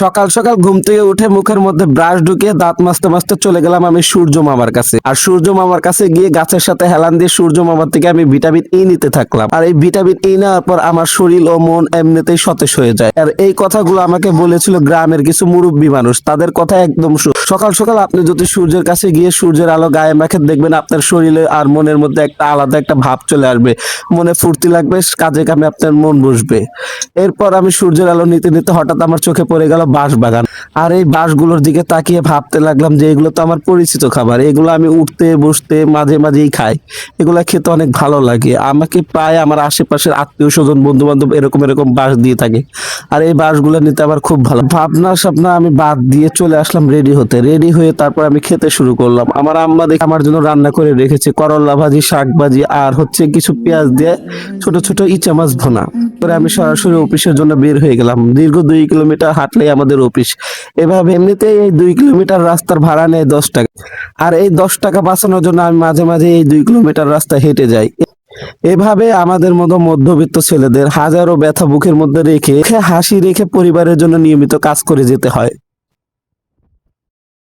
সকাল সকাল ঘুম থেকে উঠে মুখের মধ্যে ব্রাশ ঢুকিয়ে দাঁত মাজতে মাজতে চলে গেলাম আমি সূর্য মামার কাছে। আর সূর্য মামার কাছে গিয়ে গাছের সাথে হেলান দিয়ে সূর্য মামার থেকে আমি ভিটামিন ই নিতে থাকলাম। আর এই ভিটামিন ই নেওয়ার পর আমার শরীর ও মন এমনিতেই সতেজ হয়ে যায়। আর এই কথাগুলো আমাকে বলেছিল গ্রামের কিছু মুরব্বী মানুষ, তাদের কথা একদম সকাল সকাল আপনি যদি সূর্যের কাছে গিয়ে সূর্যের আলো গায়ে মাখেন, দেখবেন আপনার শরীরে আর মনের মধ্যে একটা আলাদা একটা ভাব চলে আসবে, মনে ফুর্তি লাগবে, কাজে কামে আপনার মন বসবে। এরপর আমি সূর্যের আলো নিতে নিতে হঠাৎ আমার চোখে পড়ে গেল বাঁশ বাগান। আর এই বাঁশগুলোর দিকে তাকিয়ে ভাবতে লাগলাম যে এগুলো তো আমার পরিচিত খাবার, এগুলো আমি উঠতে বসতে মাঝে মাঝেই খাই, এগুলা খেতে অনেক ভালো লাগে। আমাকে প্রায় আমার আশেপাশের আত্মীয় স্বজন বন্ধু বান্ধব এরকম এরকম বাঁশ দিয়ে থাকে। আর এই বাঁশগুলো নিতে আবার খুব ভালো। ভাবনা স্বপ্না আমি বাদ দিয়ে চলে আসলাম রেডি হতে। রেডি হয়ে তারপর আমি খেতে শুরু করলাম। আমার আম্মা দেখে আমার জন্য রান্না করে রেখেছে করলা ভাজি, শাক ভাজি, আর হচ্ছে কিছু পেঁয়াজ দিয়ে ছোট ছোট ইচা মাছ ভুনা করে। আমি সরাসরি অফিসের জন্য বের হয়ে গেলাম। দীর্ঘ 2 কিলোমিটার হাঁটলেই আমাদের অফিস। এভাবে এমনিতেই এই 2 কিলোমিটার রাস্তার ভাড়া নেয় 10 টাকা। আর এই 10 টাকা বাঁচানোর জন্য আমি মাঝে মাঝে এই 2 কিলোমিটার রাস্তা হেঁটে যাই। এভাবে আমাদের মতো মধ্যবিত্ত ছেলেদের হাজারো ব্যথা বুকের মধ্যে রেখে হাসি রেখে পরিবারের জন্য নিয়মিত কাজ করে যেতে হয়।